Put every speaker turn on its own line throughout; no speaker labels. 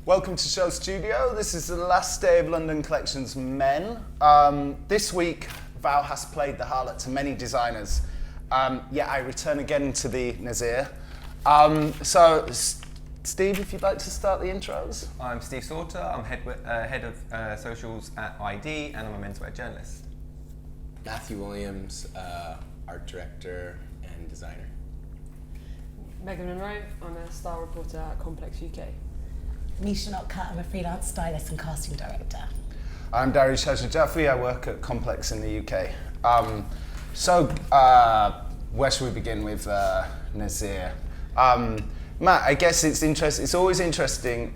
Welcome to Show Studio. This is the last day of London Collections Men. This week, Val has played the harlot to many designers. Yet I return again to the Nasir. Steve, if you'd like to start the intros.
I'm Steve Sauter. I'm head of socials at ID, and I'm a menswear journalist.
Matthew Williams, art director and designer.
Megan Munro, I'm a style reporter at Complex UK.
Mischa, Notcutt, I'm a freelance stylist and casting director.
I'm Daryoush Haj-Najafi. I work at Complex in the UK. Where should we begin with Nasir? Matt, I guess it's always interesting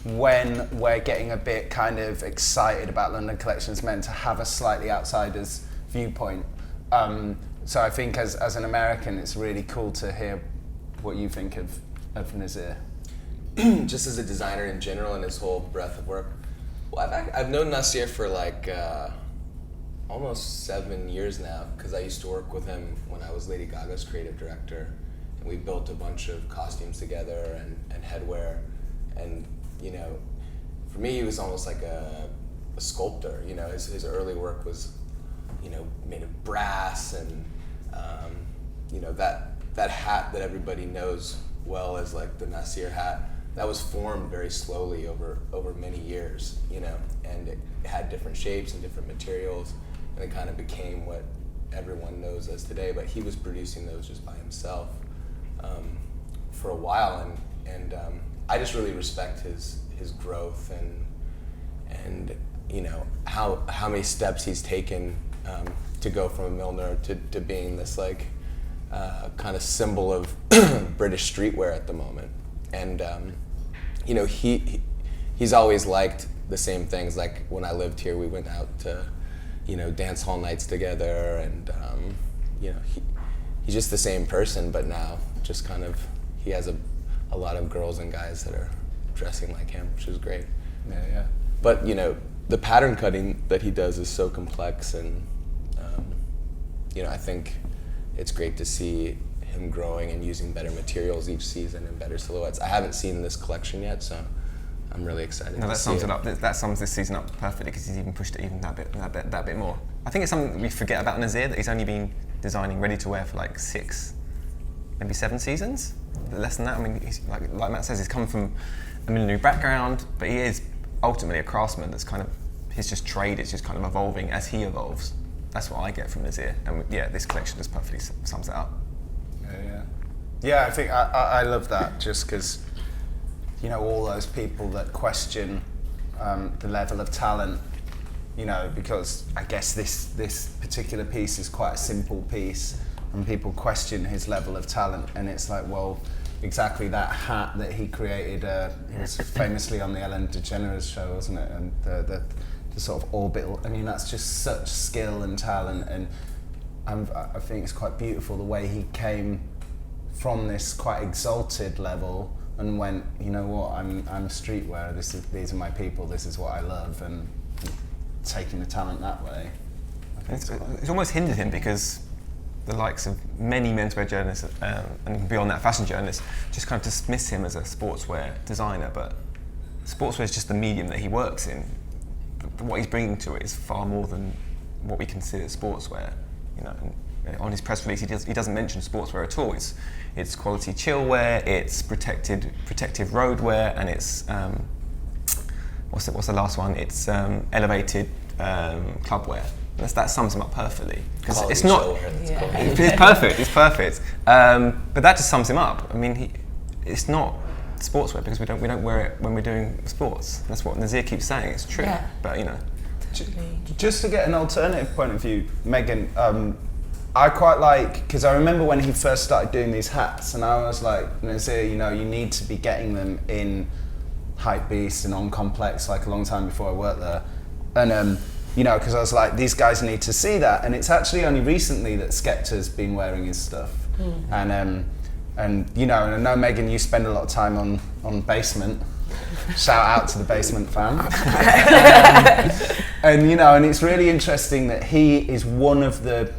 when we're getting a bit kind of excited about London Collections Men to have a slightly outsider's viewpoint. So I think as an American, it's really cool to hear what you think of Nasir.
Just as a designer in general and his whole breadth of work. Well, I've known Nasir for like almost 7 years now, because I used to work with him when I was Lady Gaga's creative director, and we built a bunch of costumes together and headwear. And for me, he was almost like a sculptor. His early work was made of brass, and that hat that everybody knows well as like the Nasir hat, that was formed very slowly over many years, and it had different shapes and different materials, and it kind of became what everyone knows as today. But he was producing those just by himself for a while, and I just really respect his growth and how many steps he's taken to go from a Milner to being this like kind of symbol of British streetwear at the moment. And he's always liked the same things. Like when I lived here, we went out to dance hall nights together, and he's just the same person, but now just kind of he has a lot of girls and guys that are dressing like him, which is great.
Yeah.
But the pattern cutting that he does is so complex, and I think it's great to see him growing and using better materials each season and better silhouettes. I haven't seen this collection yet, so I'm really excited.
No, that sums it up. That sums this season up perfectly, because he's even pushed it even that bit more. I think it's something we forget about Nasir, that he's only been designing ready-to-wear for like 6, maybe 7 seasons. Less than that. I mean, he's, like Matt says, he's come from a millinery background, but he is ultimately a craftsman. That's kind of his trade is just kind of evolving as he evolves. That's what I get from Nasir, and this collection just perfectly sums it up.
Yeah, I think I love that, just because all those people that question the level of talent, because I guess this particular piece is quite a simple piece, and people question his level of talent, and it's like, well, exactly that hat that he created, it was famously on the Ellen DeGeneres show, wasn't it? And the sort of orbital, that's just such skill and talent, and I think it's quite beautiful the way he came from this quite exalted level and went, I'm streetwear, these are my people, this is what I love, and taking the talent that way.
It's almost hindered him, because the likes of many menswear journalists and beyond that fashion journalists just kind of dismiss him as a sportswear designer, but sportswear is just the medium that he works in. But what he's bringing to it is far more than what we consider sportswear. And on his press release, he doesn't mention sportswear at all. It's quality chillwear, it's protective roadwear, and it's what's the last one? It's elevated clubwear. That sums him up perfectly, because it's not. It's perfect. But that just sums him up. I mean, it's not sportswear, because we don't wear it when we're doing sports. That's what Nasir keeps saying. It's true, but
Just to get an alternative point of view, Megan, I quite like, because I remember when he first started doing these hats, and I was like, Nasir, you need to be getting them in Hypebeast and on Complex, like a long time before I worked there, and because I was like, these guys need to see that, and it's actually only recently that Skepta's been wearing his stuff, and and I know, Megan, you spend a lot of time on Basement. Shout out to the Basement fam. And it's really interesting that he is one of the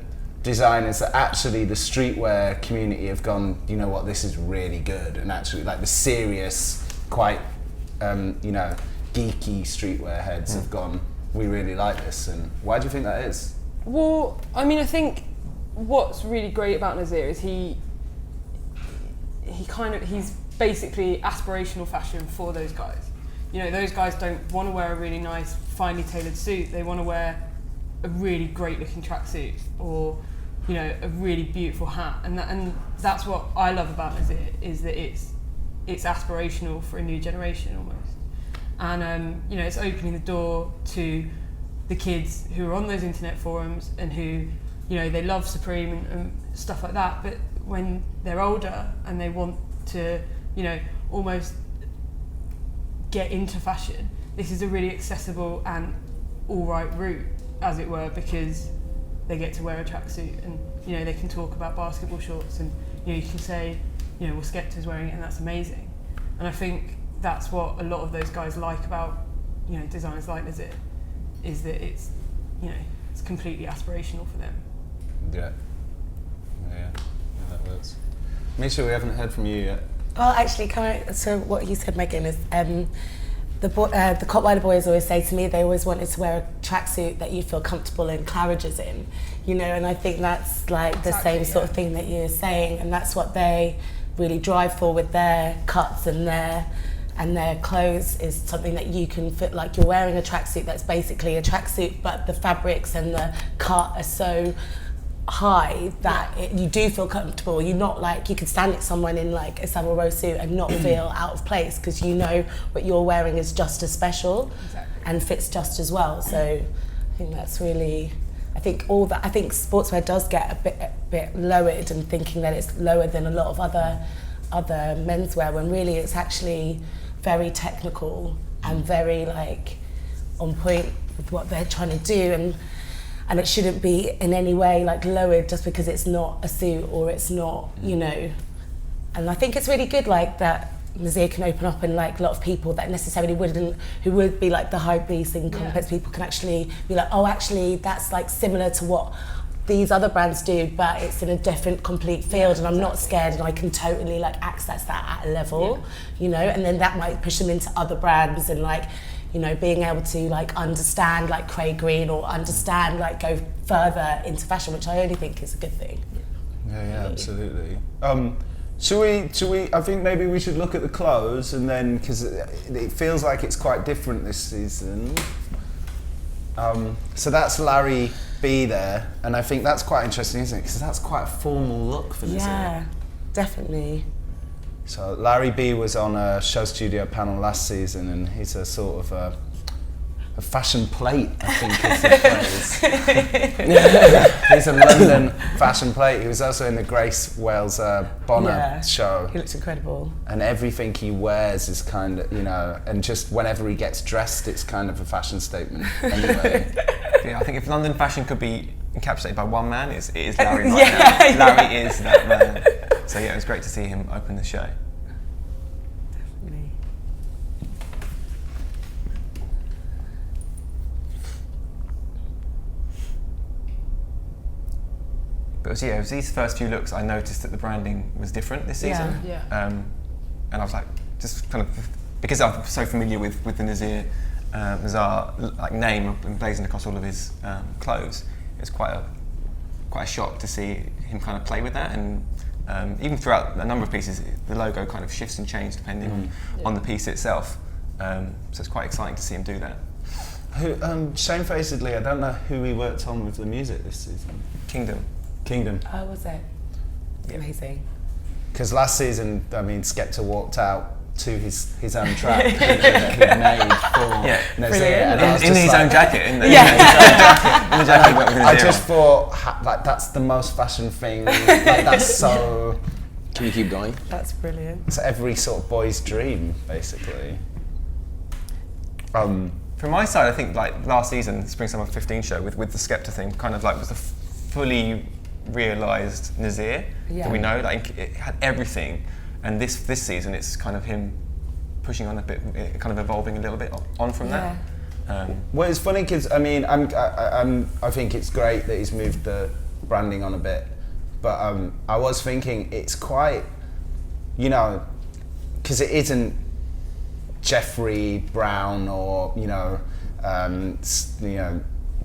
designers that actually the streetwear community have gone, this is really good, and actually like the serious, quite geeky streetwear heads have gone, we really like this, and why do you think that is?
Well, I mean, I think what's really great about Nasir is he's basically aspirational fashion for those guys. Those guys don't want to wear a really nice, finely tailored suit. They want to wear a really great looking tracksuit or, a really beautiful hat. And that's what I love about Nasir, is that it's aspirational for a new generation almost. And it's opening the door to the kids who are on those internet forums and who, they love Supreme and stuff like that, but when they're older and they want to, almost get into fashion, this is a really accessible and all right route, as it were, because they get to wear a tracksuit and, they can talk about basketball shorts and, you can say, well, Skepta's wearing it and that's amazing. And I think that's what a lot of those guys like about, designers like Nasir, is that it's, it's completely aspirational for them.
Yeah, that works. Mischa, we haven't heard from you yet.
Well, actually, so what you said, Megan, is the Cottweiler boys always say to me they always wanted to wear a tracksuit that you feel comfortable in Claridge's in, and I think that's like the same sort of thing that you're saying, and that's what they really drive for with their cuts and their clothes, is something that you can fit, like you're wearing a tracksuit that's basically a tracksuit, but the fabrics and the cut are so high that you do feel comfortable. You're not like, you could stand next to someone in like a Savile Row suit and not feel out of place, because what you're wearing is just as special and fits just as well. So I think that's really, I think sportswear does get a bit lowered, and thinking that it's lower than a lot of other menswear, when really it's actually very technical and very like on point with what they're trying to do, and it shouldn't be in any way like lowered just because it's not a suit or it's not, and I think it's really good like that Nasir can open up, and like a lot of people that necessarily who would be like the hype beast and complex people can actually be like, oh, actually that's like similar to what these other brands do, but it's in a different complete field, and I'm not scared, and I can totally like access that at a level, and then that might push them into other brands, and like, being able to like understand like Craig Green, or understand like go further into fashion, which I only think is a good thing.
Yeah, absolutely. Should we? I think maybe we should look at the clothes, and then, because it feels like it's quite different this season. So that's Larry B there, and I think that's quite interesting, isn't it? Because that's quite a formal look for this.
Yeah, definitely.
So Larry B was on a show studio panel last season, and he's a sort of a fashion plate, I think is the phrase. He's a London fashion plate. He was also in the Grace Wales Bonner show.
He looks incredible.
And everything he wears is kind of, and just whenever he gets dressed, it's kind of a fashion statement anyway.
Yeah, I think if London fashion could be encapsulated by one man, it is Larry right now. Larry is that man. So yeah, it was great to see him open the show.
Definitely.
But it was these first few looks I noticed that the branding was different this season.
Yeah.
And I was like, just kind of, because I'm so familiar with the Nasir Mazhar like name emblazoned across all of his clothes, it's quite a shock to see him kind of play with that, and even throughout a number of pieces, the logo kind of shifts and changes depending on the piece itself. So it's quite exciting to see him do that.
Shamefacedly, I don't know who he worked on with the music this season.
Kingdom.
Oh, was it?
Yeah.
Amazing.
Because last season, I mean, Skepta walked out to his own track that he'd made for Nasir, and I was
in
just
his
like,
own jacket. In the jacket.
I just thought, like, that's the most fashion thing. Like, that's so.
Can you keep going?
That's brilliant.
It's every sort of boy's dream, basically. From
my side, I think like last season, Spring Summer 15 show with the Skepta thing, kind of like was the fully realised Nasir that we know. Like it had everything, and this season it's kind of him pushing on a bit, kind of evolving a little bit on from that.
Well, it's funny because I mean, I think it's great that he's moved the branding on a bit, but I was thinking it's quite, because it isn't Jeffrey Brown or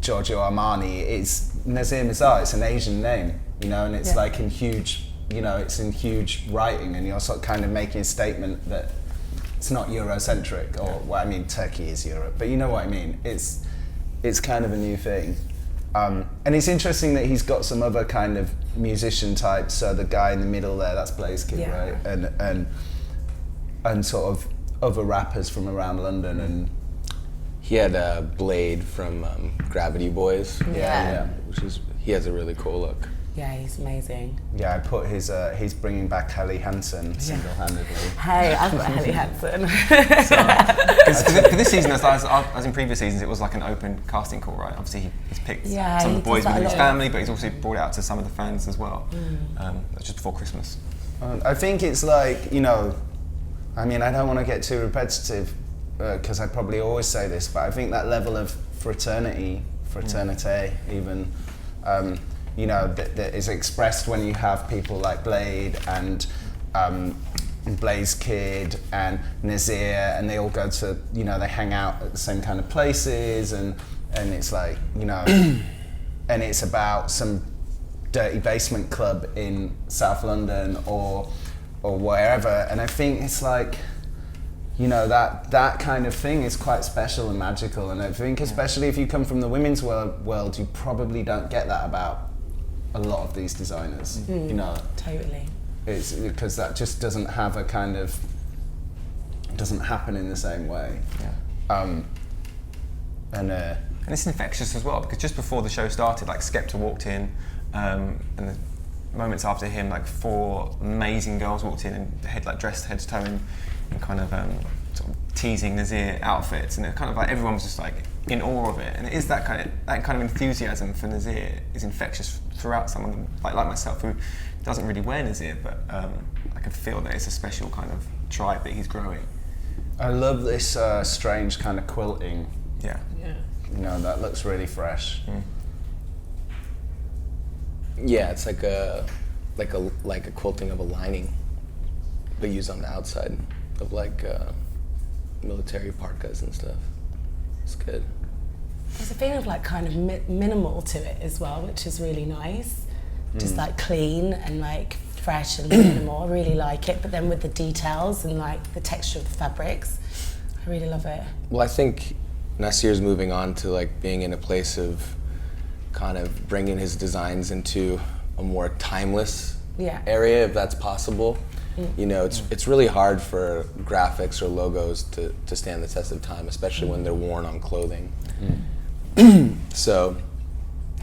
Giorgio Armani. It's Nasir Mazhar. It's an Asian name, and it's like in huge, it's in huge writing, and you're sort of kind of making a statement that it's not Eurocentric, or well, I mean, Turkey is Europe, but you know what I mean. It's kind of a new thing, and it's interesting that he's got some other kind of musician types. So the guy in the middle there, that's Blaze Kid, right? And sort of other rappers from around London, and
he had Blade from Gravity Boys. He has a really cool look.
Yeah, he's amazing.
Yeah, I put he's bringing back Helly Hansen single-handedly.
Hey, I've got Helly Hansen.
For this season, as in previous seasons, it was like an open casting call, right? Obviously, he's picked some of the boys within his family, but he's also brought it out to some of the fans as well. That's just before Christmas.
I think it's like, I mean, I don't want to get too repetitive, because I probably always say this, but I think that level of fraternity even, that is expressed when you have people like Blade and Blaze Kid and Nasir, and they all go to, they hang out at the same kind of places, and it's like, and it's about some dirty basement club in South London or wherever, and I think it's like, that kind of thing is quite special and magical, and I think especially if you come from the women's world, you probably don't get that about a lot of these designers,
Totally.
It's because that just doesn't have a kind of, doesn't happen in the same way. And
it's infectious as well, because just before the show started, like Skepta walked in, and the moments after him, like 4 amazing girls walked in and dressed head to toe in kind of sort of teasing Nasir outfits, and it kind of like everyone was just like in awe of it, and it is that kind of enthusiasm for Nasir is infectious throughout. Someone like myself who doesn't really wear Nasir, but I can feel that it's a special kind of tribe that he's growing.
I love this strange kind of quilting.
Yeah.
That looks really fresh.
Yeah, it's like a quilting of a lining, but used on the outside of military parkas and stuff. It's good.
There's a feeling of like kind of minimal to it as well, which is really nice. Just like clean and like fresh and minimal. I really like it. But then with the details and like the texture of the fabrics, I really love it.
Well, I think Nasir's moving on to like being in a place of kind of bringing his designs into a more timeless area, if that's possible. It's really hard for graphics or logos to stand the test of time, especially when they're worn on clothing. So,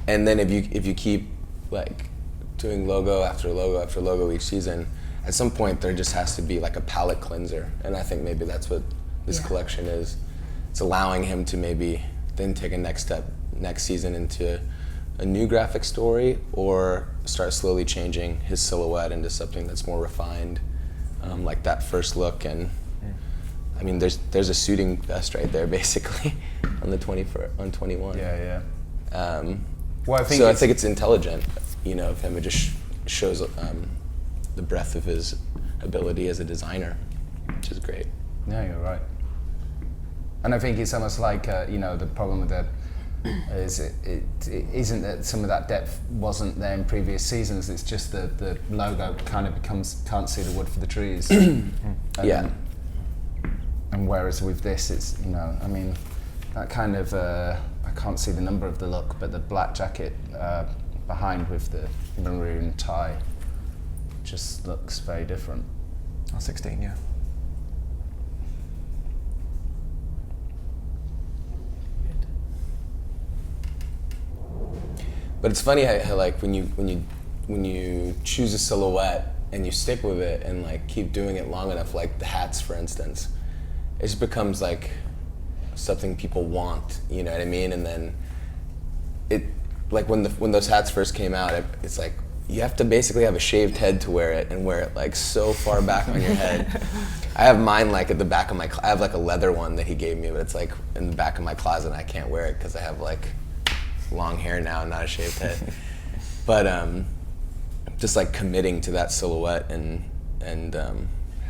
and then if you keep like doing logo after logo after logo each season, at some point there just has to be like a palette cleanser, and I think maybe that's what this collection is. It's allowing him to maybe then take a next step next season into a new graphic story, or start slowly changing his silhouette into something that's more refined, like that first look. And I mean, there's a suiting vest right there, basically, on the 21.
Yeah.
Well, I think it's intelligent, of him. It just shows the breadth of his ability as a designer, which is great.
Yeah, you're right. And I think it's almost like the problem with that is it isn't that some of that depth wasn't there in previous seasons. It's just the logo kind of can't see the wood for the trees. And whereas with this, it's I mean, that kind of I can't see the number of the look, but the black jacket behind with the maroon tie just looks very different.
16, yeah.
But it's funny how like when you choose a silhouette and you stick with it and like keep doing it long enough, like the hats, for instance, it just becomes like something people want, you know what I mean? And then it, like when those hats first came out, it's like you have to basically have a shaved head to wear it, and wear it like so far back on your head. I have mine like at the back of I have like a leather one that he gave me, but it's like in the back of my closet, and I can't wear it because I have like long hair now and not a shaved head. But just like committing to that silhouette and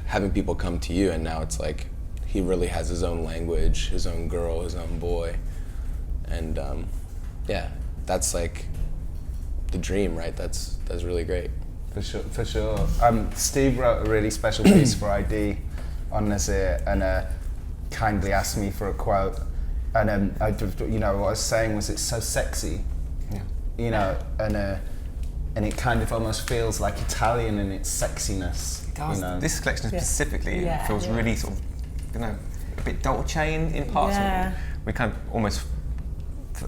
having people come to you, and now it's like he really has his own language, his own girl, his own boy, and yeah, that's like the dream, right? That's really great.
For sure. Steve wrote a really special piece for ID on Nasir and kindly asked me for a quote. And what I was saying was it's so sexy, and it kind of almost feels like Italian in its sexiness.
It does.
You know?
This collection specifically feels really sort of, a bit dolce in parts.
Yeah.
We kind of almost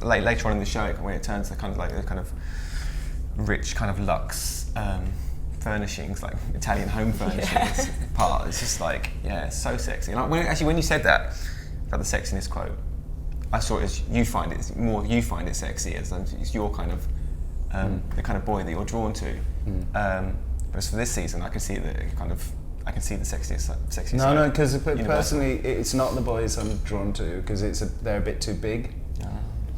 later on in the show when it turns to kind of like the kind of rich kind of luxe furnishings, like Italian home furnishings part. It's just like so sexy. Like when you said that about the sexiness quote, I saw it as you find it sexy as it's your kind of the kind of boy that you're drawn to. Whereas for this season, I can see the sexiest.
No, because personally, it's not the boys I'm drawn to because they're a bit too big.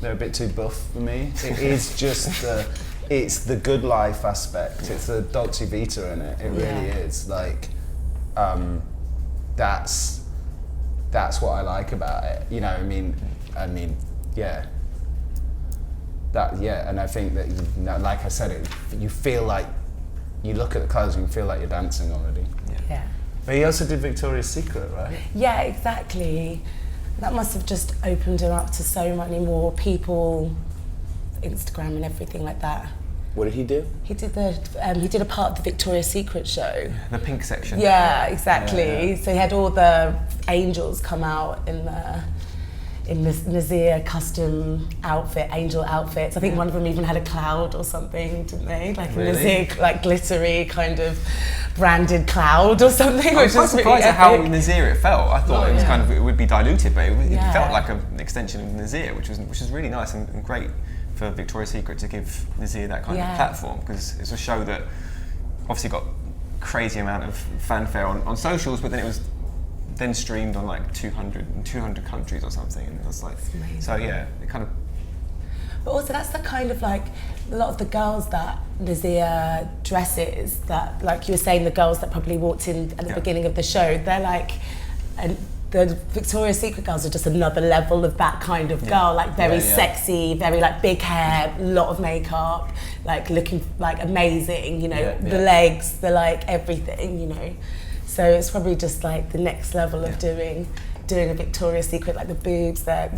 They're a bit too buff for me. It is just it's the good life aspect. It's the Dolce Vita in it. It really is. Like, that's what I like about it. You know, I mean, yeah. And I think that, like I said, you feel like you look at the clothes and you feel like you're dancing already.
Yeah.
But he also did Victoria's Secret, right?
Yeah, exactly. That must have just opened him up to so many more people, Instagram and everything like that.
What did he do?
He did a part of the Victoria's Secret show.
The pink section.
Yeah, exactly.
Yeah.
So he had all the angels come out in this Nasir custom outfit, angel outfits. I think one of them even had a cloud or something, didn't they? Like a Nasir, like glittery kind of branded cloud or something.
I was quite surprised at how Nasir it felt. I thought it would be diluted, but it felt like an extension of Nasir, which is really nice and great for Victoria's Secret to give Nasir that kind of platform, because it's a show that obviously got crazy amount of fanfare on socials, but then it was then streamed on like 200 countries or something, and it was like, so yeah, it kind of.
But also that's the kind of like, a lot of the girls that Nasir dresses, that like you were saying, the girls that probably walked in at the beginning of the show, they're like, and the Victoria's Secret girls are just another level of that kind of girl, like very sexy, very like big hair, a lot of makeup, like looking like amazing, the legs, the like everything, So it's probably just like the next level of doing a Victoria's Secret, like the boobs, that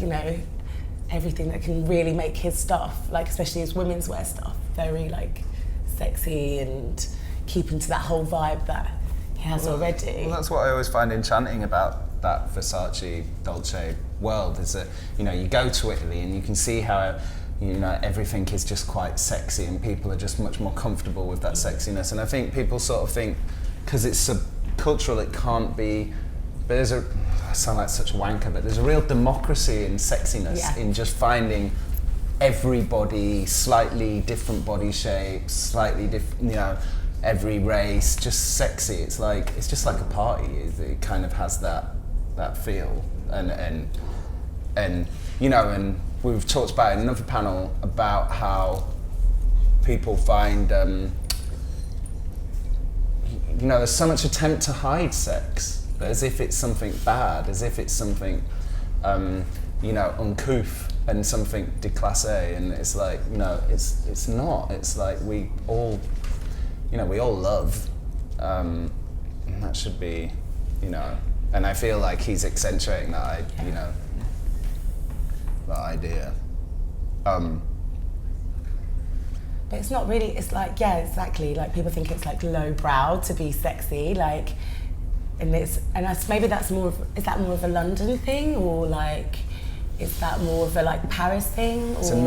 everything that can really make his stuff, like especially his women's wear stuff, very like sexy and keeping to that whole vibe that he has already.
Well, that's what I always find enchanting about that Versace, Dolce world, is that you go to Italy and you can see how everything is just quite sexy and people are just much more comfortable with that sexiness. And I think people sort of think because it's subcultural it can't be, but I sound like such a wanker, but there's a real democracy in sexiness, in just finding everybody, slightly different body shapes, slightly different, every race, just sexy. It's just like a party. It kind of has that feel, and we've talked about it in another panel about how people find there's so much attempt to hide sex, as if it's something bad, as if it's something uncouth and something déclassé, and it's like, no, it's not. It's like we all love, and that should be, and I feel like he's accentuating that, that idea.
But it's not really, it's like, exactly, like people think it's like lowbrow to be sexy, like, and maybe that's is that more of a London thing, or like, is that more of a like Paris thing?
It's a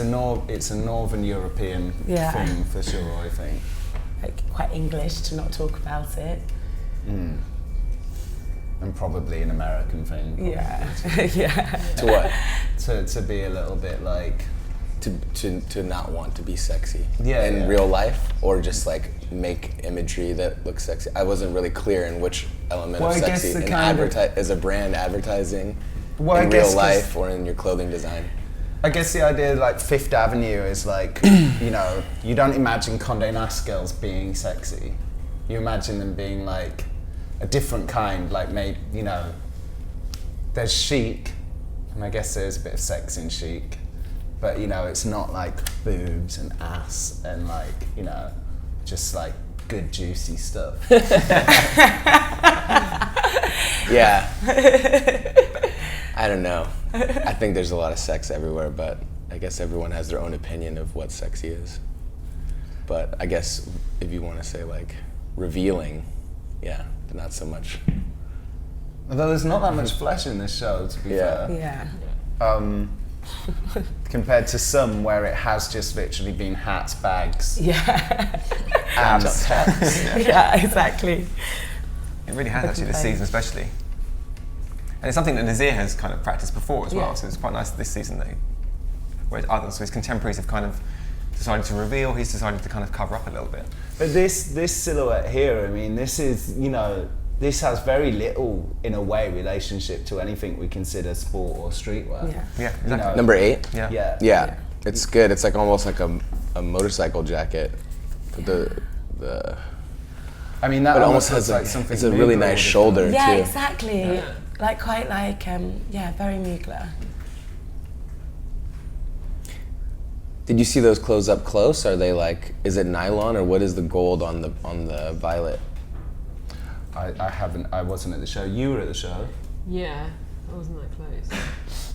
northern European thing for sure, I think.
Like quite English to not talk about it.
And probably an American thing.
Yeah, yeah.
To what?
To be a little bit like...
To not want to be sexy in real life, or just like make imagery that looks sexy. I wasn't really clear in which element of sexy as a brand advertising in real life or in your clothing design.
I guess the idea like Fifth Avenue is like, you don't imagine Condé Nast girls being sexy. You imagine them being like a different kind, like maybe, there's chic, and I guess there's a bit of sex in chic, but you know, it's not like boobs and ass and like, you know, just like good juicy stuff.
Yeah. I don't know. I think there's a lot of sex everywhere, but I guess everyone has their own opinion of what sexy is. But I guess if you want to say like revealing, yeah, not so much.
Although there's not that much flesh in this show, to be fair.
Yeah.
Compared to some where it has just literally been hats, bags,
Yeah.
and sex.
Yeah, exactly.
It really has actually this season, especially. And it's something that Nasir has kind of practiced before as well, so it's quite nice this season that whereas others, so his contemporaries have kind of decided to reveal, he's decided to kind of cover up a little bit.
But this silhouette here, I mean, this is, you know, this has very little, in a way, relationship to anything we consider sport or streetwear.
Yeah.
Yeah,
You
exactly.
know,
Number 8?
Yeah.
Yeah. It's good. It's like almost like a motorcycle jacket. The
I mean, that
but it
almost
almost
looks
has
like
like
something.
it's a really
Mugler
nice
would have
shoulder
done.
Yeah,
too.
exactly.
Yeah.
Like quite like, very Mugler.
Did you see those clothes up close? Are they like, is it nylon or what is the gold on the violet?
I haven't. I wasn't at the show. You were at the show.
Yeah, I wasn't that close.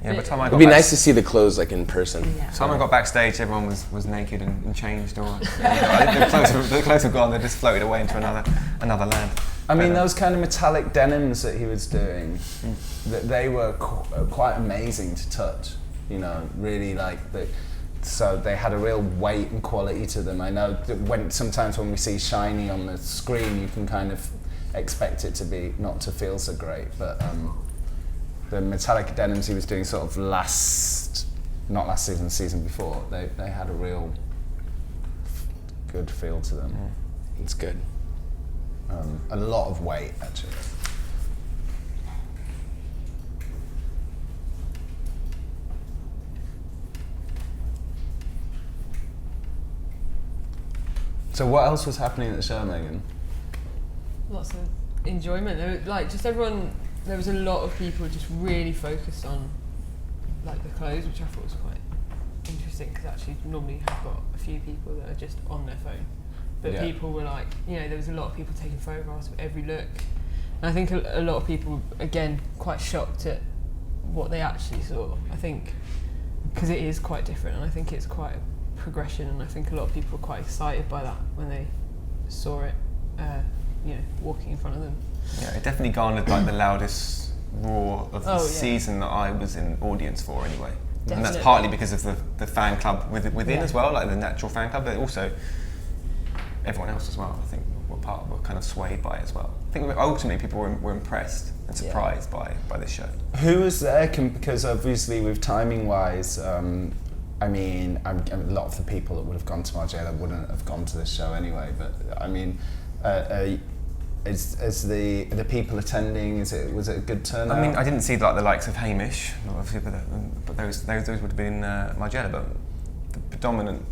Yeah, by the time I got
It'd be
back-
nice to see the clothes like in person.
Yeah.
By the time I got backstage, everyone was naked and changed, or the clothes were gone. They just floated away into another land.
I mean,
But,
those kind of metallic denims that he was doing, that they were quite amazing to touch. You know, really like so they had a real weight and quality to them. I know that sometimes when we see shiny on the screen, you can kind of expect it to be not to feel so great, but the metallic denims he was doing sort of not last season, the season before, they had a real good feel to them.
It's good.
A lot of weight, actually. So what else was happening at the show, Megan?
Lots of enjoyment. There was, like just everyone. There was a lot of people just really focused on like the clothes, which I thought was quite interesting because actually normally you have got a few people that are just on their phone, but
Yeah.
people were like, you know, there was a lot of people taking photographs of every look, and I think a lot of people again quite shocked at what they actually saw. I think because it is quite different, and I think it's quite a progression, and I think a lot of people were quite excited by that when they saw it, you know, walking in front of them.
yeah, it definitely garnered like the loudest roar of the
Oh, yeah.
season that I was in audience for anyway. And that's
Definitely.
partly because of the fan club within
Yeah.
as well, like the natural fan club, but also everyone else as well. I think were kind of swayed by it as well. I think ultimately people were impressed and surprised by this show.
Who was there? Because obviously with timing wise, I mean, a lot of the people that would have gone to Margiela wouldn't have gone to this show anyway. But I mean, is the people attending? Was it a good turnout?
I mean, I didn't see like the likes of Hamish, obviously, but those would have been Margiela. But the predominant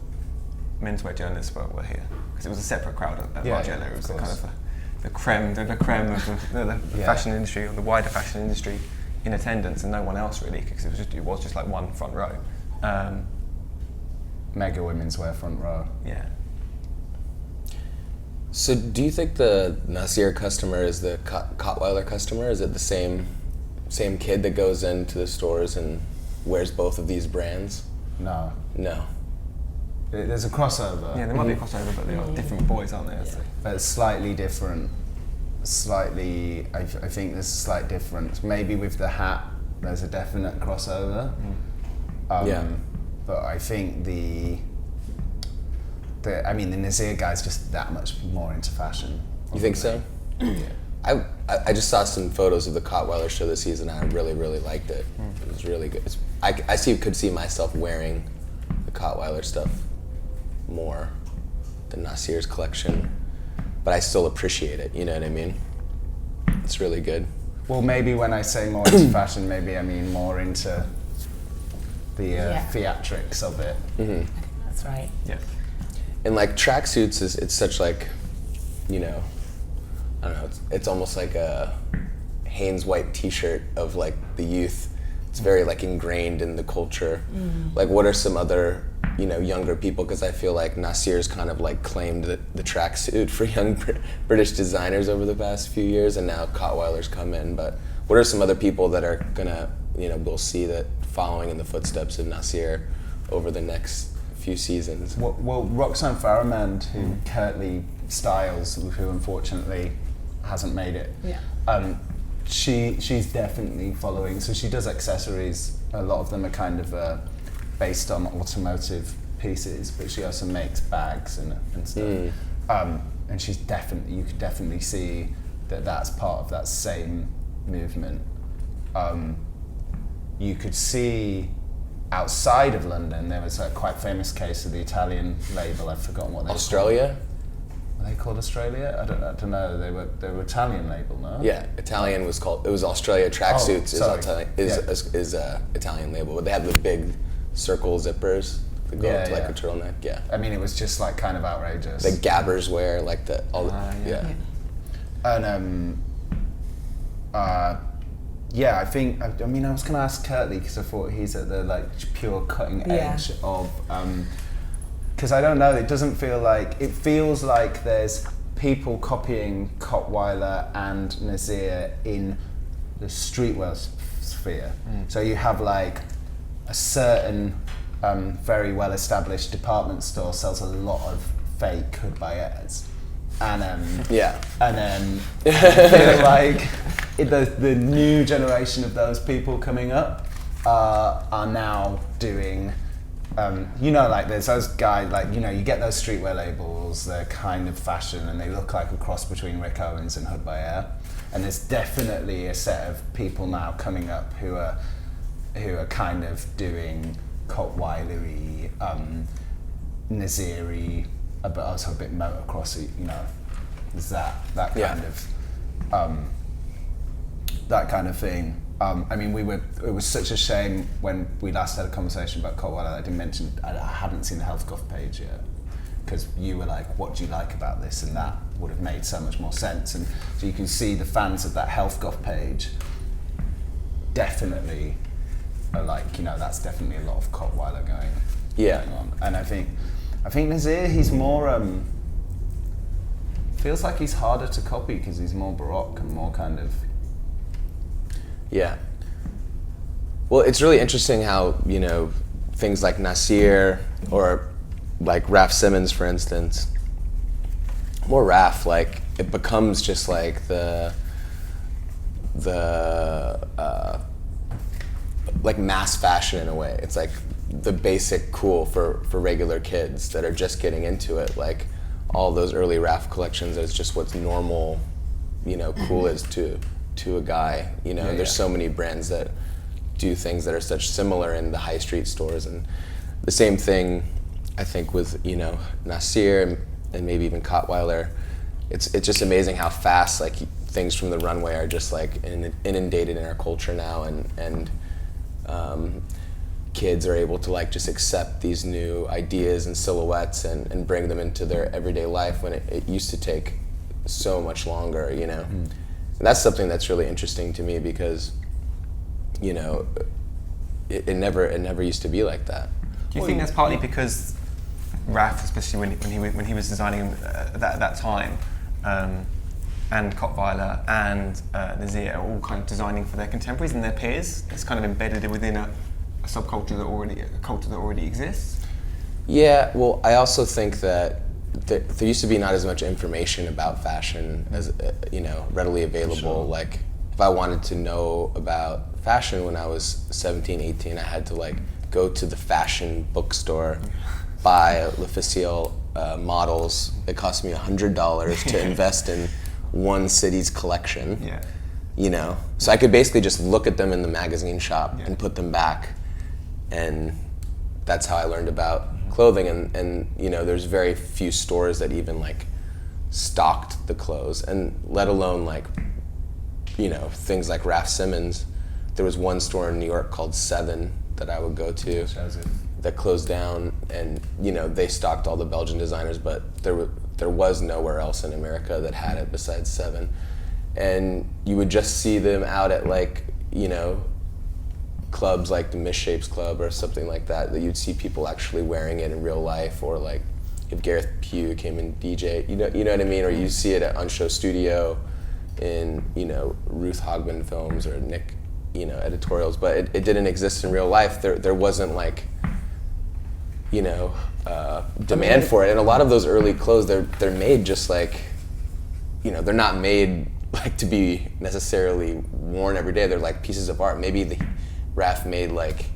menswear journalists were here because it was a separate crowd at Margiela.
Yeah,
It was
of
the kind
course.
of the creme of the
Yeah.
fashion industry, or the wider fashion industry, in attendance, and no one else really, because it was just like one front row.
Mega women's wear front row.
Yeah.
So do you think the Nasir customer is the Cottweiler customer? Is it the same kid that goes into the stores and wears both of these brands?
No,
No.
there's a crossover.
Yeah, there might be a crossover, but they are different boys, aren't they? So.
But it's slightly different. I think there's a slight difference. Maybe with the hat, there's a definite crossover.
Yeah.
But I think the Nasir guy's just that much more into fashion.
You think so?
Yeah.
I just saw some photos of the Cottweiler show this season and I really, really liked it. It was really good. Could see myself wearing the Cottweiler stuff more than Nasir's collection, but I still appreciate it, you know what I mean? It's really good.
Well, maybe when I say more into fashion, maybe I mean more into the theatrics of it.
That's right.
Yeah.
And like tracksuits it's such like, you know, I don't know, it's almost like a Hanes white T-shirt of like the youth. It's very like ingrained in the culture. Like, what are some other, you know, younger people? Because I feel like Nasir's kind of like claimed the tracksuit for young British designers over the past few years, and now Cottweiler's come in. But what are some other people that are gonna, you know, we'll see that following in the footsteps of Nasir over the next few seasons?
Well, Roxanne Faramand, who Curtly styles, who unfortunately hasn't made it.
Yeah.
She's definitely following. So she does accessories. A lot of them are kind of based on automotive pieces, but she also makes bags and stuff. And she's definitely, you could definitely see that that's part of that same movement. You could see outside of London, there was a quite famous case of the Italian label. I've forgotten what they
Australia?
Were they called Australia? I don't know. They were Italian label, no?
Yeah, Italian was called. It was Australia Tracksuits is Italian label, but they had the big circle zippers that go up to like a turtleneck. Yeah.
I mean, it was just like kind of outrageous.
The gabbers wear like the
And I think. I mean, I was going to ask Curtly because I thought he's at the like pure cutting edge of. Because I don't know, it doesn't feel like, it feels like there's people copying Cottweiler and Nasir in the streetwear sphere. So you have like a certain very well established department store sells a lot of fake Hood Bayers. And then I feel like the new generation of those people coming up are now doing, you know, like there's those guys, like, you know, you get those streetwear labels, they're kind of fashion and they look like a cross between Rick Owens and Hood by Air. And there's definitely a set of people now coming up who are kind of doing Cottweiler-y, Nasir-y, but also a bit motocrossy, you know. There's that kind of thing. I mean, it was such a shame when we last had a conversation about Cottweiler. I didn't mention, I hadn't seen the Healthgoff page yet, because you were like, what do you like about this? And that would have made so much more sense. And so you can see the fans of that Healthgoff page definitely are like, you know, that's definitely a lot of Cottweiler going on. And I think Nasir, he's more, feels like he's harder to copy because he's more Baroque and more kind of.
Yeah. Well, it's really interesting how, you know, things like Nasir or like Raf Simons, for instance, more Raf, like it becomes just like the like mass fashion in a way. It's like the basic cool for regular kids that are just getting into it. Like all those early Raf collections is just what's normal, you know, cool is to a guy, you know. There's so many brands that do things that are such similar in the high street stores, and the same thing I think with, you know, Nasir and maybe even Cottweiler. It's just amazing how fast like things from the runway are just like inundated in our culture now, and kids are able to like just accept these new ideas and silhouettes and bring them into their everyday life when it used to take so much longer, you know. And that's something that's really interesting to me because, you know, it never used to be like that.
Do you think that's partly because Raf, especially when he was designing at that time, and Cottweiler and Nasir are all kind of designing for their contemporaries and their peers? It's kind of embedded within a subculture a culture that already exists.
Yeah, well, I also think that there used to be not as much information about fashion as you know, readily available. Sure. Like if I wanted to know about fashion when I was 17, 18, I had to like go to the fashion bookstore, buy L'Officiel models. It cost me $100 to invest in one city's collection. Yeah. You know, so I could basically just look at them in the magazine shop and put them back, and that's how I learned about clothing. And you know, there's very few stores that even like stocked the clothes, and let alone like, you know, things like Raf Simons. There was one store in New York called Seven that I would go to that closed down, and you know, they stocked all the Belgian designers, but there was nowhere else in America that had it besides Seven. and you would just see them out at like, you know, clubs like the Misshapes Club or something like that you'd see people actually wearing it in real life, or like if Gareth Pugh came and DJ, you know what I mean, or you see it at Unshow Studio in, you know, Ruth Hogman films or Nick, you know, editorials, but it didn't exist in real life. There wasn't like, you know, demand for it, and a lot of those early clothes, they're made just like, you know, they're not made like to be necessarily worn every day. They're like pieces of art. Maybe Raf made like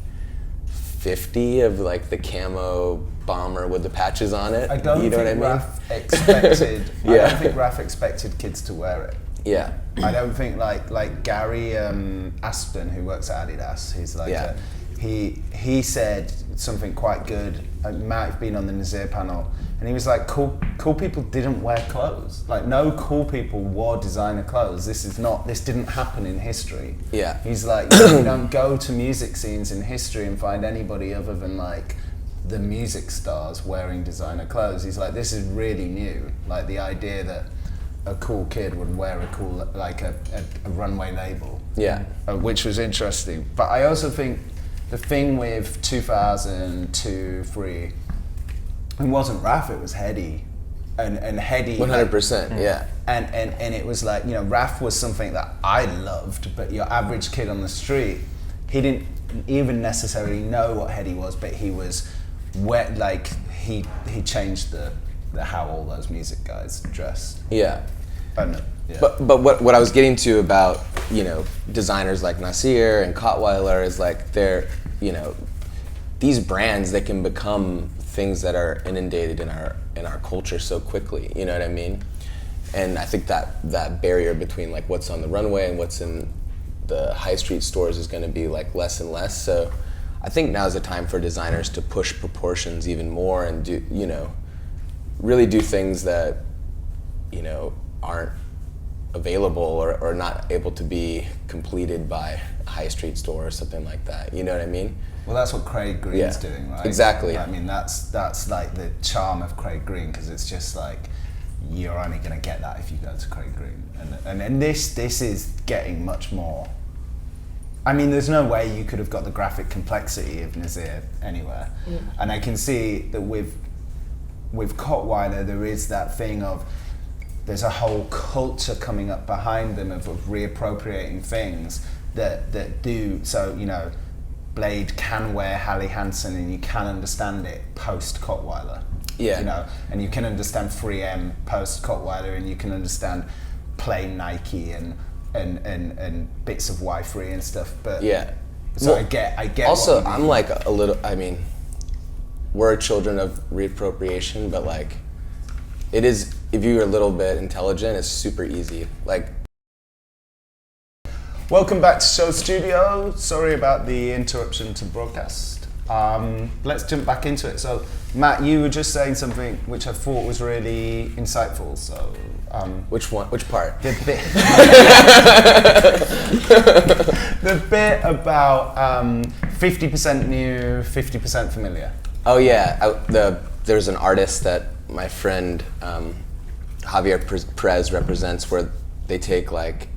50 of like the camo bomber with the patches on it.
I don't
you know
think
what I mean?
Raf expected.
Yeah.
I don't think Raf expected kids to wear it.
Yeah.
I don't think like Gary Aspen, who works at Adidas, he's like he said something quite good. It might have been on the Nasir panel, and he was like, cool people didn't wear clothes. Like, no cool people wore designer clothes. This didn't happen in history.
Yeah.
He's like, you don't go to music scenes in history and find anybody other than like the music stars wearing designer clothes. He's like, this is really new. Like the idea that a cool kid would wear a cool, like a runway label.
Yeah.
Which was interesting. But I also think the thing with 2002, 3, it wasn't Raf, it was Hedy. And Hedy...
100%, yeah.
And it was like, you know, Raf was something that I loved, but your average kid on the street, he didn't even necessarily know what Hedy was, but he was wet, like he changed the how all those music guys dressed.
Yeah.
Yeah.
But what I was getting to about, you know, designers like Nasir and Kottweiler is like they're, you know, these brands, they can become things that are inundated in our culture so quickly, you know what I mean? And I think that barrier between like what's on the runway and what's in the high street stores is going to be like less and less. So I think now's the time for designers to push proportions even more and do, you know, really do things that, you know, aren't available or not able to be completed by a high street store or something like that. You know what I mean?
Well, that's what Craig Green's doing, right?
Exactly.
I mean, that's like the charm of Craig Green, because it's just like, you're only going to get that if you go to Craig Green. And this is getting much more. I mean, there's no way you could have got the graphic complexity of Nasir anywhere. Yeah. And I can see that with Kottweiler, there is that thing of, there's a whole culture coming up behind them of reappropriating things that do, so, you know, Blade can wear Hallie Hansen and you can understand it post Kottweiler.
Yeah.
You know, and you can understand 3M post Kottweiler, and you can understand plain Nike and bits of Y3 and stuff. But
yeah.
So
well,
I get.
Also, I'm like a little. I mean, we're children of reappropriation, but like, it is. If you're a little bit intelligent, it's super easy. Like.
Welcome back to Show Studio. Sorry about the interruption to broadcast. Let's jump back into it. So, Matt, you were just saying something which I thought was really insightful. So,
which one? Which part?
The bit. The bit about 50% new, 50% familiar.
Oh yeah, there's an artist that my friend Javier Perez represents, where they take like.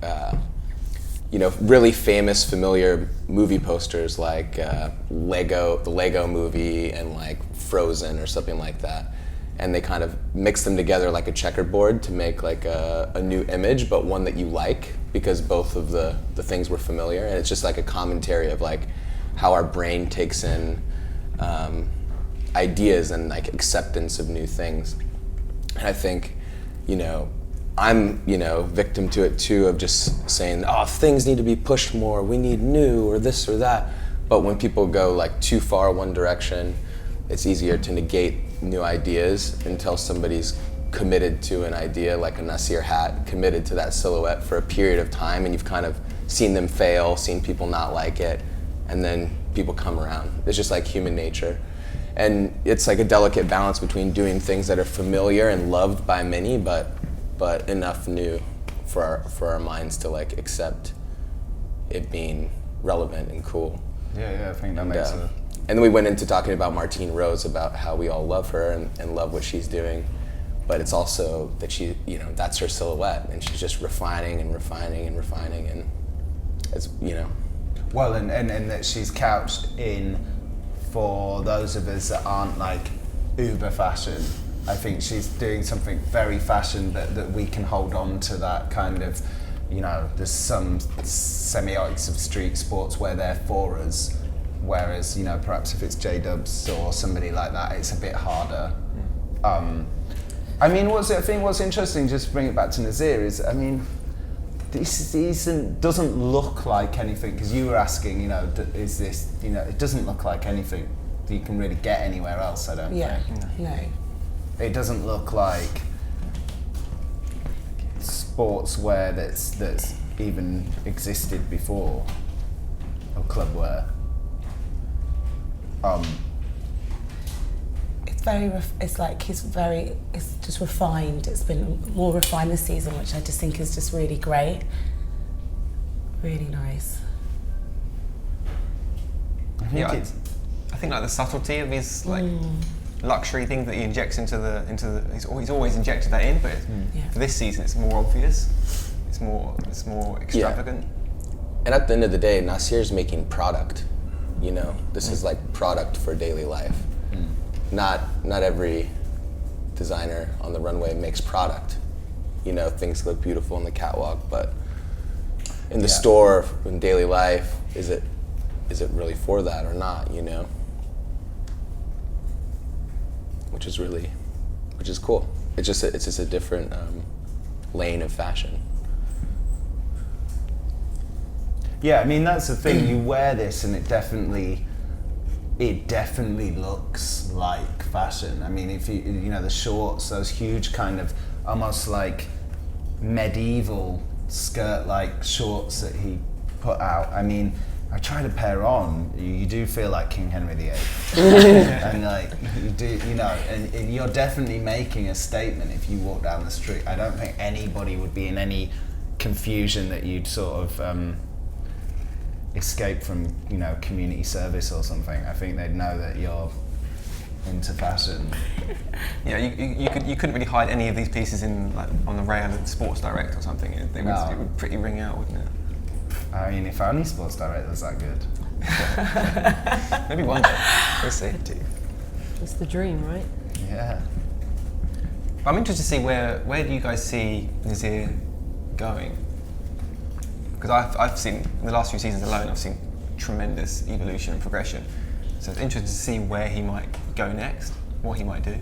You know, really famous, familiar movie posters like the Lego movie and like Frozen or something like that, and they kind of mix them together like a checkerboard to make like a new image, but one that you like, because both of the things were familiar, and it's just like a commentary of like how our brain takes in ideas and like acceptance of new things. And I think, you know, I'm, you know, victim to it too, of just saying, oh, things need to be pushed more, we need new or this or that. But when people go like too far one direction, it's easier to negate new ideas until somebody's committed to an idea, like a Nasir hat, committed to that silhouette for a period of time, and you've kind of seen them fail, seen people not like it, and then people come around. It's just like human nature. And it's like a delicate balance between doing things that are familiar and loved by many, but enough new for our minds to like accept it being relevant and cool.
Yeah, I think that makes sense.
And then we went into talking about Martine Rose, about how we all love her and love what she's doing but it's also that she, you know, that's her silhouette, and she's just refining and refining and refining, and it's, you know.
Well, and that she's couched in, for those of us that aren't like uber fashion, I think she's doing something very fashion that we can hold on to that kind of, you know, there's some semiotics of street sports where they're for us, whereas, you know, perhaps if it's J-Dubs or somebody like that, it's a bit harder. I mean, what's interesting, just to bring it back to Nasir, is, I mean, this doesn't look like anything, because you were asking, you know, is this, you know, it doesn't look like anything that you can really get anywhere else, I don't think.
No.
It doesn't look like sportswear that's even existed before, or clubwear. It's
just refined. It's been more refined this season, which I just think is just really great. Really nice.
I
think like the subtlety of his like luxury thing that he injects into the he's always injected that in, but for this season it's more obvious. It's more extravagant.
And at the end of the day, Nasir's making product. You know, this is like product for daily life. Not every designer on the runway makes product. You know, things look beautiful on the catwalk, but in the store, in daily life, is it really for that or not? You know, which is cool. It's just a different lane of fashion.
Yeah, I mean, that's the thing. You wear this and it definitely looks like fashion. I mean, if you know, the shorts, those huge kind of almost like medieval skirt-like shorts that he put out. I mean, I tried a pair on, you do feel like King Henry VIII. And like, you do, you know, and you're definitely making a statement if you walk down the street. I don't think anybody would be in any confusion that you'd sort of escape from, you know, community service or something. I think they'd know that you're into fashion.
Yeah, you couldn't really hide any of these pieces in like on the rail of Sports Direct or something. It would pretty ring out, wouldn't it?
I mean, if only Sports Direct was that good.
Maybe one day. We'll see.
It's the dream, right?
Yeah.
I'm interested to see where do you guys see Nasir going? Because I've seen, in the last few seasons alone, I've seen tremendous evolution and progression. So it's interesting to see where he might go next, what he might do.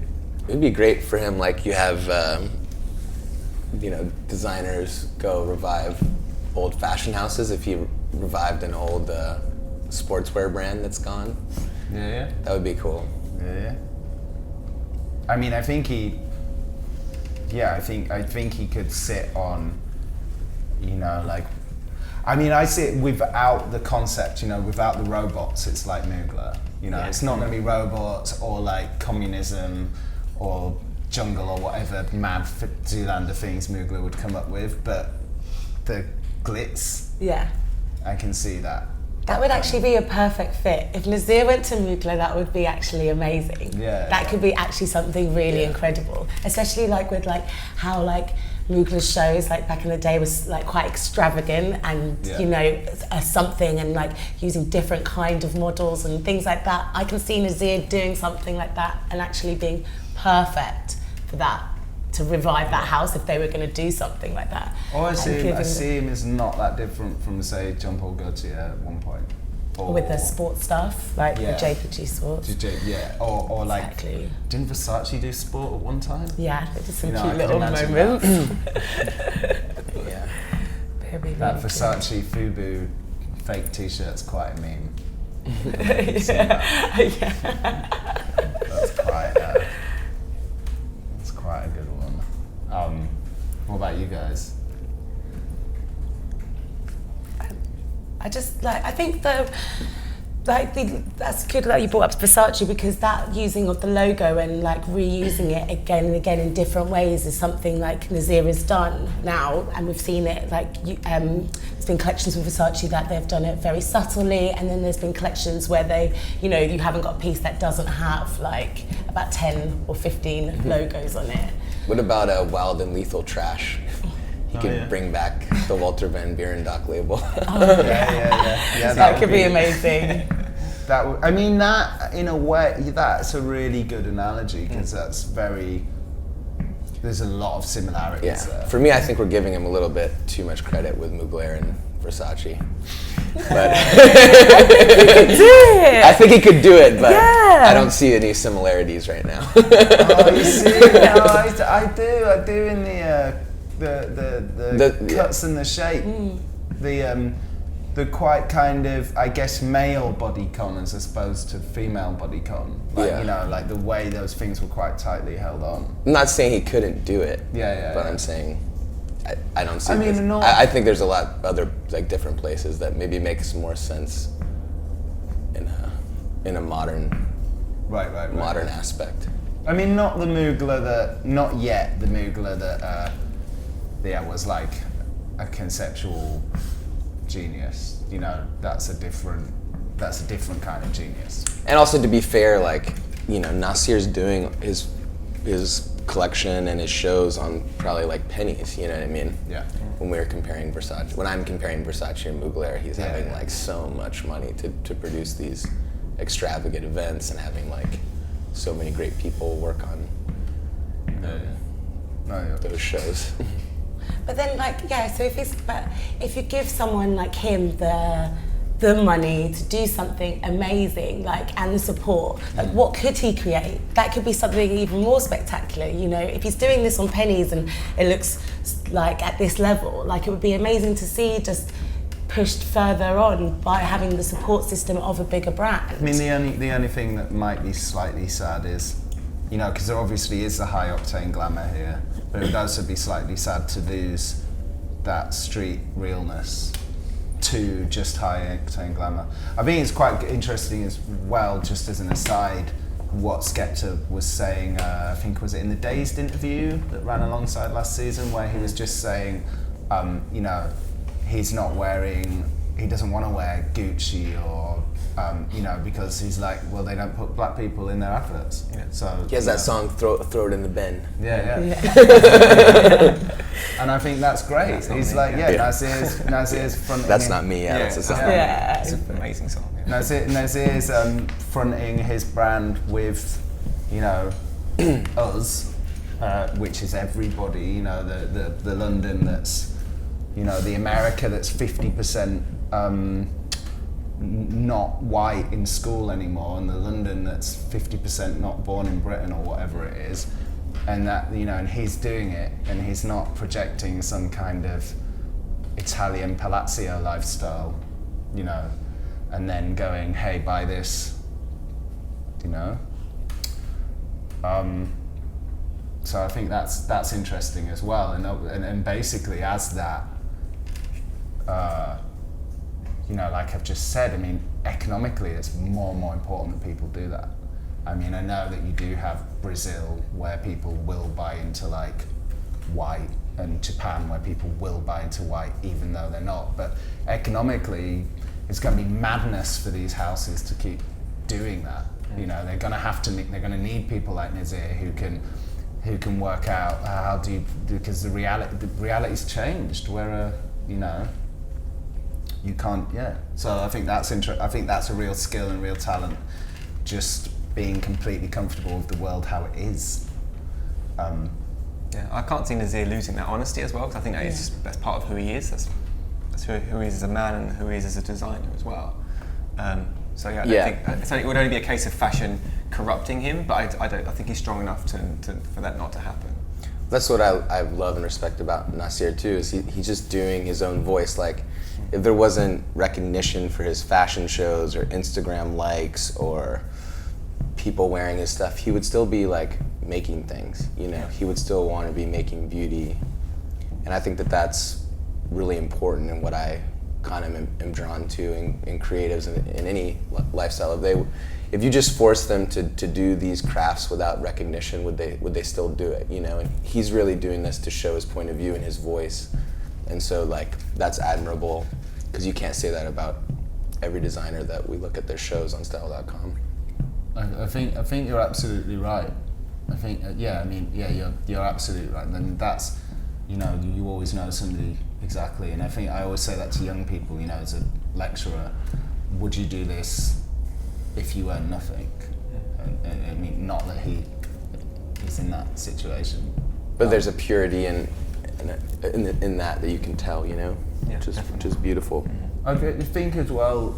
It'd be great for him, like you have, you know, designers go revive old fashion houses. If he revived an old sportswear brand that's gone,
Yeah.
that would be cool.
Yeah. I mean, I think he could sit on, you know, like, I mean, I see it without the concept, you know, without the robots, it's like Mugler. You know, it's not going to be robots or like communism or jungle or whatever mad Zoolander things Mugler would come up with, but the glitz, I can see that.
That would actually be a perfect fit. If Nasir went to Mugler, that would be actually amazing. That could be actually something really incredible, especially like with like how like Mugler's shows like back in the day was like quite extravagant and you know, something, and like using different kind of models and things like that. I can see Nasir doing something like that and actually being perfect for that, to revive that house if they were going to do something like that.
Oh, I see him as not that different from, say, Jean-Paul Gaultier at one point.
Or with the sports stuff, like the JPG Sports.
Or like, didn't Versace do sport at one time?
Yeah, they did some
You know,
cute
I can
little
imagine
moments.
That. That Versace Fubu fake t-shirt's quite a meme. That's quite a good one. What about you guys?
I just like, I think that's good that you brought up Versace, because that using of the logo and like reusing it again and again in different ways is something like Nasir has done now, and we've seen it like there's been collections with Versace that they've done it very subtly, and then there's been collections where they, you know, you haven't got a piece that doesn't have like about 10 or 15 logos on it.
What about Wild and Lethal Trash? He could bring back the Walter Van Beerendock label.
Yeah.
That could be amazing.
I mean, that in a way, that's a really good analogy because that's very. There's a lot of similarities there.
For me, I think we're giving him a little bit too much credit with Mugler and Versace. But I think he could do it, but I don't see any similarities right now.
You see, I do in the cuts and the shape, the quite kind of, I guess, male bodycon as opposed to female bodycon. Like the way those things were quite tightly held on.
I'm not saying he couldn't do it. But I'm saying I don't see. I think there's a lot other like different places that maybe makes more sense in a modern modern aspect.
I mean, not yet the Mugler that was like a conceptual genius. That's a different kind of genius.
And also, to be fair, like Nasir's doing his collection and his shows on probably like pennies. You know what I mean?
Yeah.
When I'm comparing Versace and Mugler, he's having like so much money to produce these extravagant events and having like so many great people work on those shows.
But then, so if you give someone like him the money to do something amazing, and the support, what could he create? That could be something even more spectacular. If he's doing this on pennies and it looks like at this level, it would be amazing to see just pushed further on by having the support system of a bigger brand.
I mean, the only thing that might be slightly sad is, because there obviously is the high octane glamour here, but it would also be slightly sad to lose that street realness to just high octane glamour. I think it's quite interesting as well, just as an aside, what Skepta was saying, I think was it in the Dazed interview that ran alongside last season, where he was just saying, he doesn't want to wear Gucci or, because he's like, well, they don't put black people in their adverts. Yeah. So
he has that song, Throw It in the Bin.
Yeah. And I think that's great. He's like, Nasir's fronting.
That's not me, that's a song.
Yeah. It's an amazing song. Yeah.
Nasir's fronting his brand with, us, which is everybody, the London that's, the America that's 50% not white in school anymore, and the London that's 50% not born in Britain or whatever it is, and that, and he's doing it, and he's not projecting some kind of Italian palazzo lifestyle, and then going, hey, buy this, So I think that's interesting as well, and basically as that. Like I've just said, I mean, economically it's more and more important that people do that. I mean, I know that you do have Brazil where people will buy into white, and Japan where people will buy into white even though they're not, but economically it's going to be madness for these houses to keep doing that. They're going to have to, they're going to need people like Nasir who can work out how do you, because the reality's changed where you can't. So I think that's I think that's a real skill and real talent, just being completely comfortable with the world how it is.
I can't see Nasir losing that honesty as well, because I think that's part of who he is. That's who he is as a man and who he is as a designer as well. I think it would only be a case of fashion corrupting him, but I think he's strong enough for that not to happen.
That's what I love and respect about Nasir too, is he's just doing his own voice. Like, if there wasn't recognition for his fashion shows or Instagram likes or people wearing his stuff, he would still be making things, he would still want to be making beauty. And I think that's really important in what I kind of am drawn to in creatives in any lifestyle. If you just force them to do these crafts without recognition, would they still do it? And he's really doing this to show his point of view and his voice, and so that's admirable, because you can't say that about every designer that we look at their shows on Style.com.
I think you're absolutely right. I think, you're absolutely right. And that's, you always know somebody exactly. And I think I always say that to young people, as a lecturer, would you do this if you earn nothing? And I mean, not that he's in that situation.
But there's a purity in that you can tell, which is beautiful.
I think as well,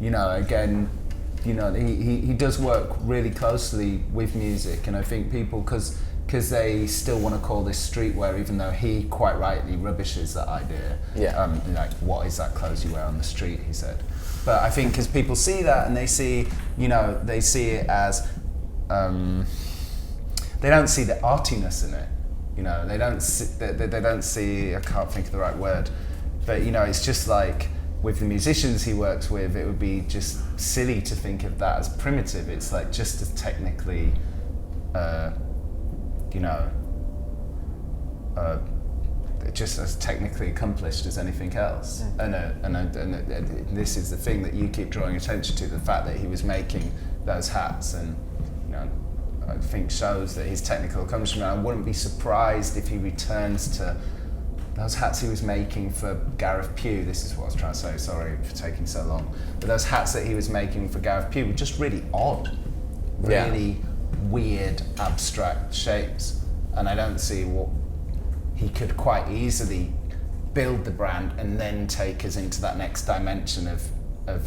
again, he does work really closely with music, and I think people, because they still want to call this streetwear, even though he quite rightly rubbishes that idea.
Yeah.
Like, what is that clothes you wear on the street, he said. But I think because people see that and they see, they see it as, they don't see the artiness in it. They don't see, I can't think of the right word, but it's just like with the musicians he works with, it would be just silly to think of that as primitive. It's like just as technically, just as technically accomplished as anything else. And this is the thing that you keep drawing attention to, the fact that he was making those hats, and I think shows that his technical accomplishment. I wouldn't be surprised if he returns to those hats he was making for Gareth Pugh. This is what I was trying to say, sorry for taking so long. But those hats that he was making for Gareth Pugh were just really odd, really weird, abstract shapes. And I don't see what he could quite easily build the brand and then take us into that next dimension of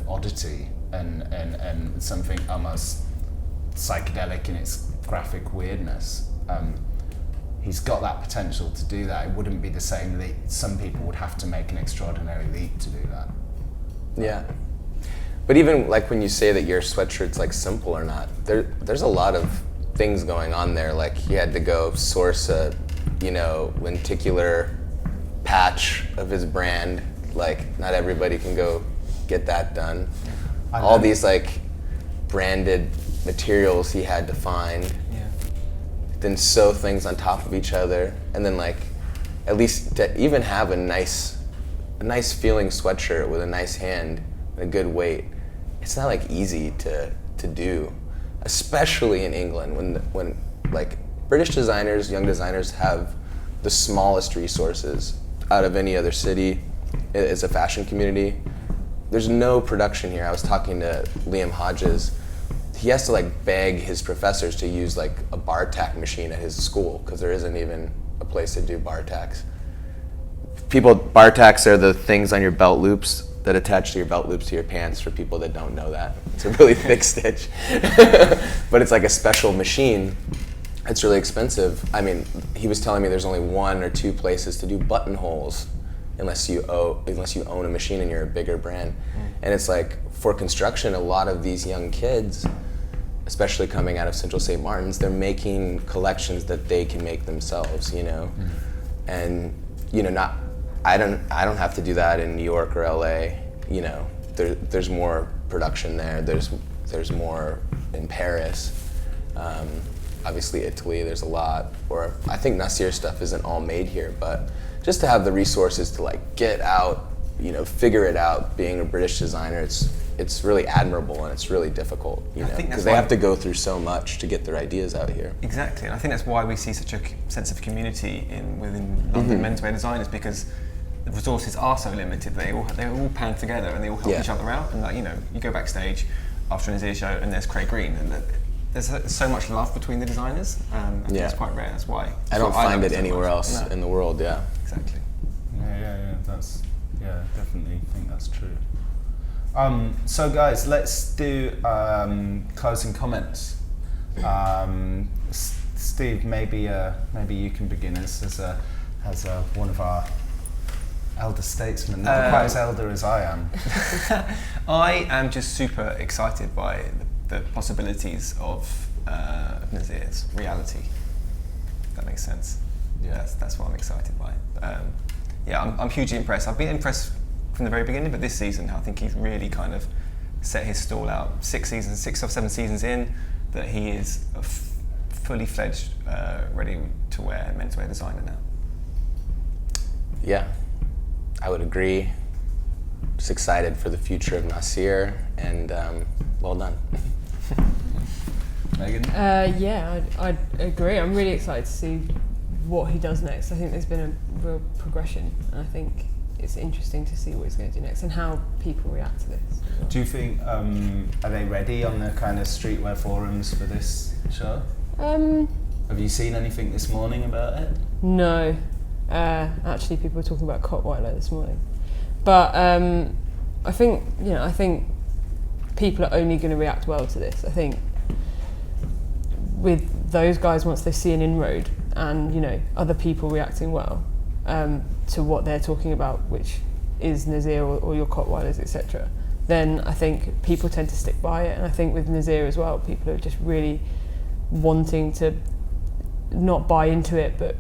oddity and something almost psychedelic in its graphic weirdness. He's got that potential to do that. It wouldn't be the same leap. Some people would have to make an extraordinary leap to do that.
Yeah. But even like when you say that your sweatshirt's like simple or not, there's a lot of things going on there. Like he had to go source a, lenticular patch of his brand. Like not everybody can go get that done. All these like branded materials he had to find. Then sew things on top of each other, and then like at least to even have a nice feeling sweatshirt with a nice hand and a good weight, it's not like easy to do, especially in England when like British designers, young designers have the smallest resources out of any other city as a fashion community. There's no production here. I was talking to Liam Hodges. He has to like beg his professors to use like a bar tack machine at his school because there isn't even a place to do bar tacks. Bar tacks are the things on your belt loops that attach to your belt loops to your pants, for people that don't know that. It's a really thick stitch. But it's like a special machine. It's really expensive. I mean, he was telling me there's only 1 or 2 places to do buttonholes unless you own a machine and you're a bigger brand. And it's like, for construction, a lot of these young kids, especially coming out of Central St. Martin's, they're making collections that they can make themselves, and I don't have to do that in New York or LA. There's more production there. There's more in Paris. Obviously Italy, there's a lot. Or I think Nasir stuff isn't all made here, but just to have the resources to like get out, figure it out, being a British designer, it's really admirable, and it's really difficult, because they have to go through so much to get their ideas out here.
Exactly, and I think that's why we see such a sense of community within London menswear designers, because the resources are so limited. They all pan together and they all help each other out. And you go backstage after an Nasir show and there's Craig Green, and there's so much love between the designers. I think it's quite rare. That's why.
I don't find it anywhere else in the world. Yeah.
Exactly.
Yeah, definitely think that's true. So guys, let's do closing comments. Steve, maybe you can begin as one of our elder statesmen, not quite as elder as I am.
I am just super excited by the possibilities of Nasir's reality. If that makes sense. Yeah, that's what I'm excited by. I'm hugely impressed. I've been impressed from the very beginning, but this season I think he's really kind of set his stall out. 6 or 7 seasons in, that he is a fully fledged, ready to wear menswear designer now.
Yeah, I would agree. Just excited for the future of Nasir, and well done.
Megan?
Yeah, I'd agree. I'm really excited to see what he does next. I think there's been a real progression, and I think it's interesting to see what he's going to do next and how people react to this.
Do you think, are they ready on the kind of streetwear forums for this show? Have you seen anything this morning about it?
No. Actually, people were talking about Cottweiler this morning. But I think people are only going to react well to this. I think with those guys, once they see an inroad and other people reacting well to what they're talking about, which is Nasir or your Cottweilers, etc., then I think people tend to stick by it. And I think with Nasir as well, people are just really wanting to not buy into it, but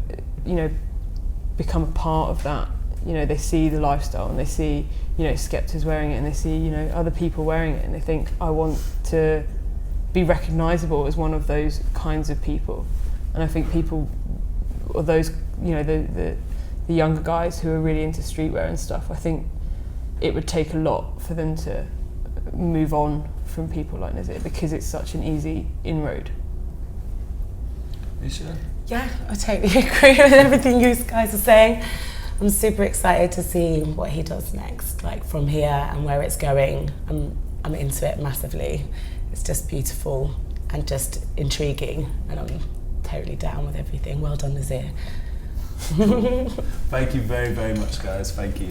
become a part of that. They see the lifestyle and they see Skepta's wearing it and they see other people wearing it and they think, I want to be recognisable as one of those kinds of people. And I think people, or those the younger guys who are really into streetwear and stuff, I think it would take a lot for them to move on from people like Nasir because it's such an easy inroad.
Mischa?
Yeah, I totally agree with everything you guys are saying. I'm super excited to see what he does next, like from here and where it's going. I'm into it massively. It's just beautiful and just intriguing, and I'm totally down with everything. Well done, Nasir.
Thank you very, very much, guys. Thank you.